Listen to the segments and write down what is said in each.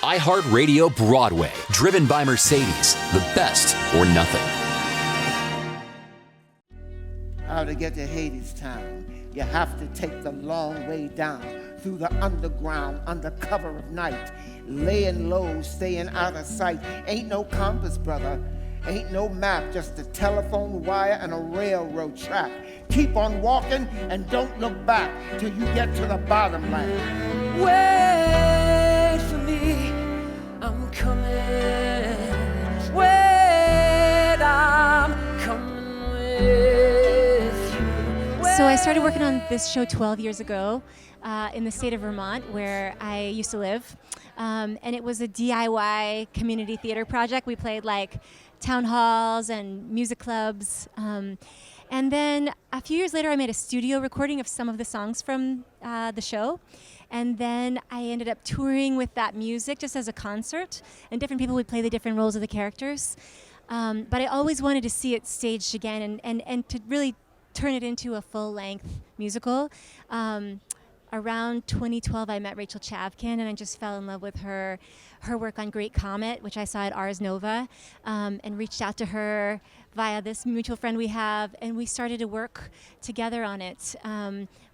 iHeartRadio Broadway, driven by Mercedes. The best or nothing. How to get to Hadestown, you have to take the long way down through the underground under cover of night, laying low, staying out of sight. Ain't no compass, brother, ain't no map, just a telephone wire and a railroad track. Keep on walking and don't look back till you get to the bottom line. Wait for me, I'm coming. Wait, I'm coming with you. So I started working on this show 12 years ago in the state of Vermont, where I used to live. And it was a DIY community theater project. We played like town halls and music clubs. And then a few years later, I made a studio recording of some of the songs from the show. And then I ended up touring with that music just as a concert. And different people would play the different roles of the characters. But I always wanted to see it staged again and to really turn it into a full-length musical. Around 2012, I met Rachel Chavkin, and I just fell in love with her work on Great Comet, which I saw at Ars Nova, and reached out to her via this mutual friend we have, and we started to work together on it.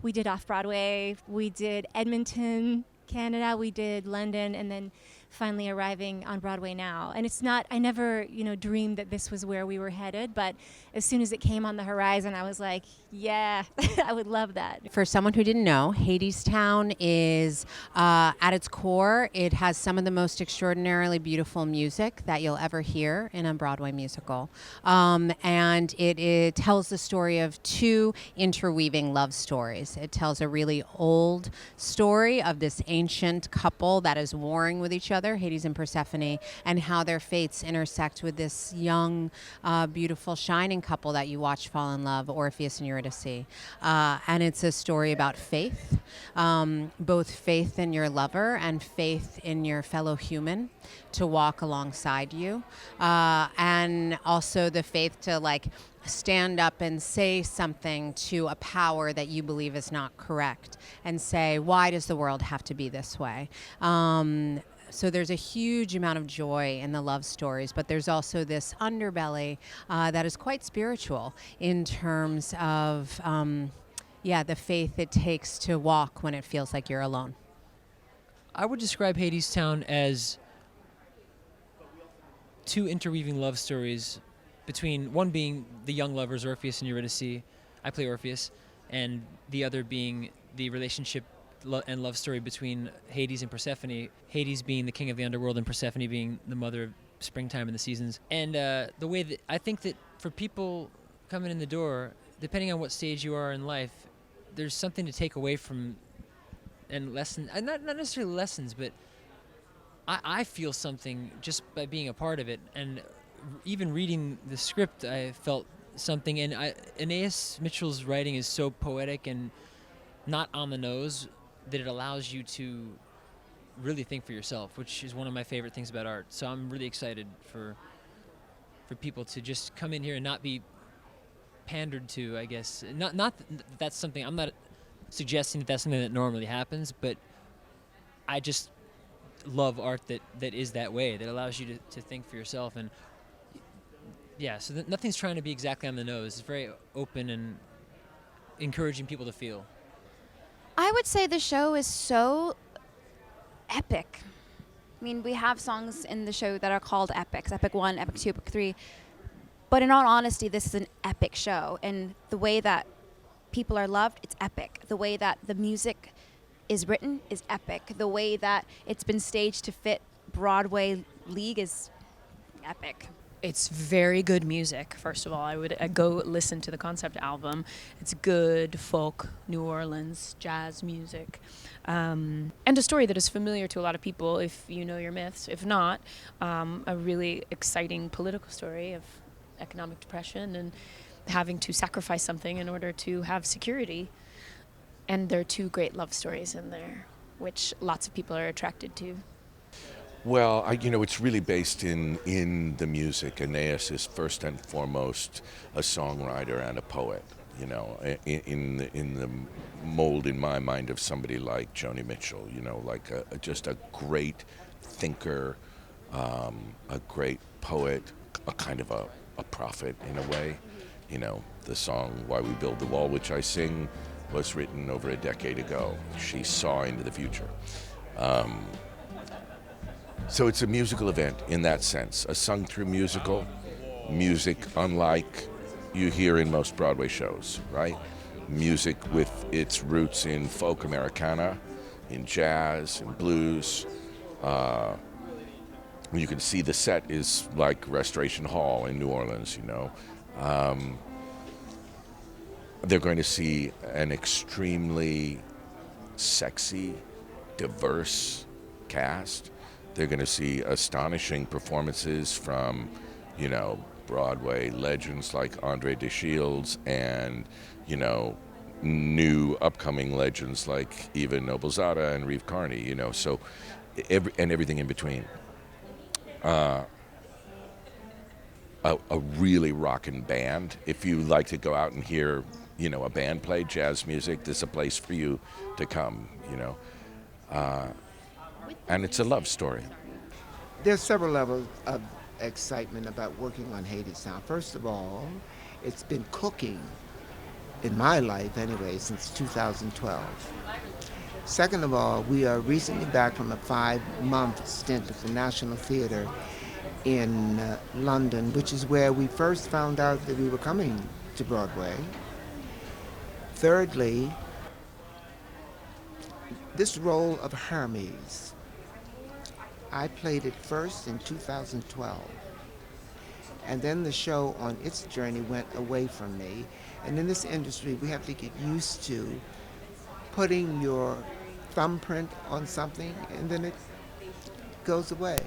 We did Off-Broadway, we did Edmonton, Canada, we did London, and then finally arriving on Broadway now. And it's not, I never, dreamed that this was where we were headed, but as soon as it came on the horizon, I was like, yeah, I would love that. For someone who didn't know, Hadestown is, at its core, it has some of the most extraordinarily beautiful music that you'll ever hear in a Broadway musical. And it tells the story of two interweaving love stories. It tells a really old story of this ancient couple that is warring with each other, Hades and Persephone, and how their fates intersect with this young, beautiful, shining couple that you watch fall in love, Orpheus and Eurydice. And it's a story about faith, both faith in your lover and faith in your fellow human to walk alongside you, and also the faith to stand up and say something to a power that you believe is not correct and say, why does the world have to be this way? So there's a huge amount of joy in the love stories, but there's also this underbelly that is quite spiritual in terms of, the faith it takes to walk when it feels like you're alone. I would describe Hadestown as two interweaving love stories between one being the young lovers, Orpheus and Eurydice. I play Orpheus, and the other being the relationship and love story between Hades and Persephone, Hades being the king of the underworld and Persephone being the mother of springtime and the seasons. And the way that I think that for people coming in the door, depending on what stage you are in life, there's something to take away from and lessons, not necessarily lessons, but I feel something just by being a part of it. And even reading the script, I felt something. And Anais Mitchell's writing is so poetic and not on the nose that it allows you to really think for yourself, which is one of my favorite things about art. So I'm really excited for people to just come in here and not be pandered to, I guess. Not that that's something, I'm not suggesting that that's something that normally happens, but I just love art that is that way, that allows you to think for yourself. And yeah, so nothing's trying to be exactly on the nose. It's very open and encouraging people to feel. I would say the show is so epic. I mean, we have songs in the show that are called epics, Epic 1, Epic 2, Epic 3. But in all honesty, this is an epic show. And the way that people are loved, it's epic. The way that the music is written is epic. The way that it's been staged to fit Broadway League is epic. It's very good music, first of all. I'd go listen to the concept album. It's good folk, New Orleans, jazz music. And a story that is familiar to a lot of people if you know your myths. If not, a really exciting political story of economic depression and having to sacrifice something in order to have security. And there are two great love stories in there, which lots of people are attracted to. Well, it's really based in the music. Aeneas is first and foremost a songwriter and a poet. In the mold in my mind of somebody like Joni Mitchell. Just a great thinker, a great poet, a kind of a prophet in a way. You know, the song Why We Build the Wall, which I sing, was written over a decade ago. She saw into the future. So it's a musical event in that sense, a sung-through musical, music unlike you hear in most Broadway shows, right? Music with its roots in folk Americana, in jazz, in blues. You can see the set is like Restoration Hall in New Orleans, you know. They're going to see an extremely sexy, diverse cast. They're going to see astonishing performances from, you know, Broadway legends like Andre DeShields and, you know, new upcoming legends like Eva Noblezada and Reeve Carney, you know, so everything in between. A really rockin' band. If you like to go out and hear, you know, a band play jazz music, this is a place for you to come, you know. And it's a love story. There's several levels of excitement about working on Hadestown. First of all, it's been cooking in my life anyway since 2012. Second of all, we are recently back from a 5-month stint at the National Theatre in London, which is where we first found out that we were coming to Broadway. Thirdly, this role of Hermes, I played it first in 2012. And then the show on its journey went away from me. And in this industry, we have to get used to putting your thumbprint on something and then it goes away.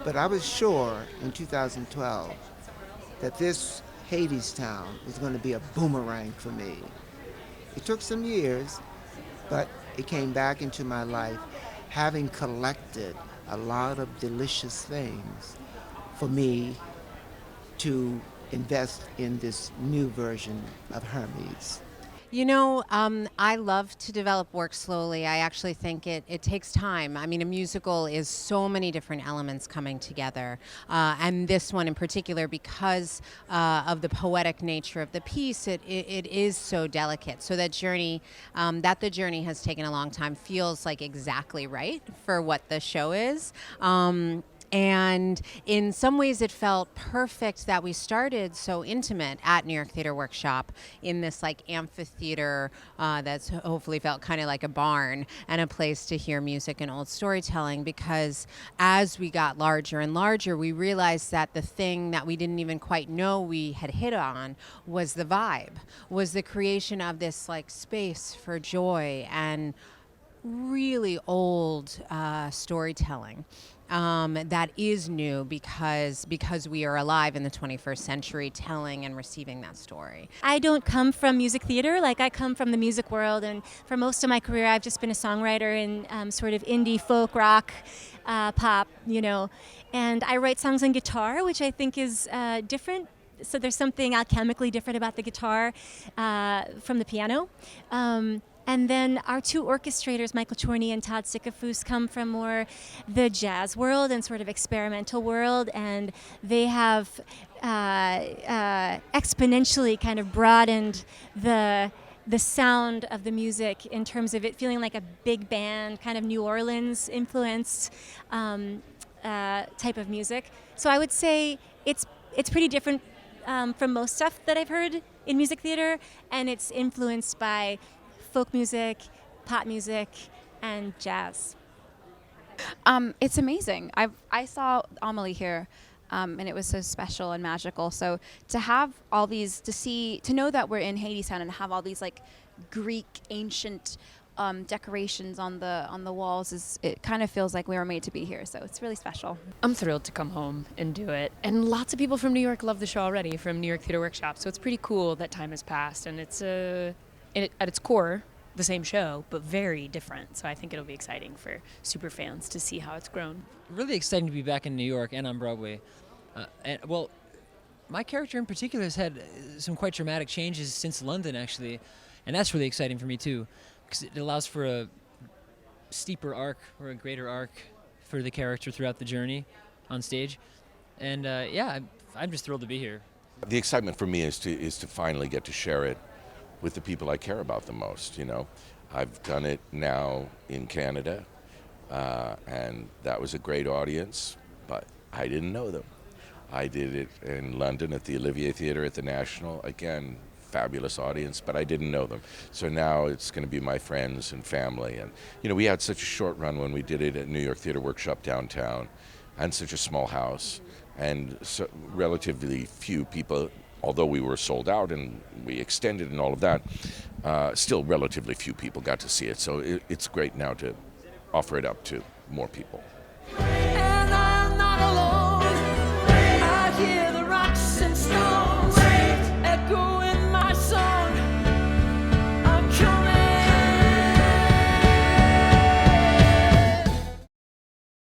But I was sure in 2012 that this Hadestown was going to be a boomerang for me. It took some years, but it came back into my life, having collected a lot of delicious things for me to invest in this new version of Hermes. You know, I love to develop work slowly. I actually think it takes time. I mean, a musical is so many different elements coming together. And this one in particular, because of the poetic nature of the piece, it is so delicate. So that journey, that the journey has taken a long time, feels like exactly right for what the show is. And in some ways it felt perfect that we started so intimate at New York Theater Workshop in this like amphitheater that's hopefully felt kind of like a barn and a place to hear music and old storytelling, because as we got larger and larger, we realized that the thing that we didn't even quite know we had hit on was the vibe, was the creation of this like space for joy and really old storytelling. That is new because we are alive in the 21st century telling and receiving that story. I don't come from music theater, like I come from the music world, and for most of my career I've just been a songwriter in sort of indie folk rock, pop, you know, and I write songs on guitar, which I think is different. So there's something alchemically different about the guitar from the piano. And then our two orchestrators, Michael Chorney and Todd Sikafus, come from more the jazz world and sort of experimental world, and they have exponentially kind of broadened the sound of the music in terms of it feeling like a big band, kind of New Orleans influenced type of music. So I would say it's pretty different from most stuff that I've heard in music theater, and it's influenced by folk music, pop music, and jazz. It's amazing. I saw Amelie here, and it was so special and magical. So to have all these, to know that we're in Hadestown and have all these like Greek ancient decorations on the walls, it kind of feels like we were made to be here. So it's really special. I'm thrilled to come home and do it. And lots of people from New York love the show already, from New York Theater Workshop. So it's pretty cool that time has passed, and it's at its core the same show, but very different. So I think it'll be exciting for super fans to see how it's grown. Really exciting to be back in New York and on Broadway. Well, my character in particular has had some quite dramatic changes since London, actually, and that's really exciting for me too, because it allows for a steeper arc or a greater arc for the character throughout the journey on stage. And I'm just thrilled to be here. The excitement for me is to finally get to share it with the people I care about the most. You know, I've done it now in Canada, and that was a great audience, but I didn't know them. I did it in London at the Olivier Theatre at the National. Again, fabulous audience, but I didn't know them. So now it's going to be my friends and family. And, you know, we had such a short run when we did it at New York Theatre Workshop downtown, and such a small house, and so relatively few people, although we were sold out and we extended and all of that, still relatively few people got to see it. So it's great now to offer it up to more people. And I'm not alone.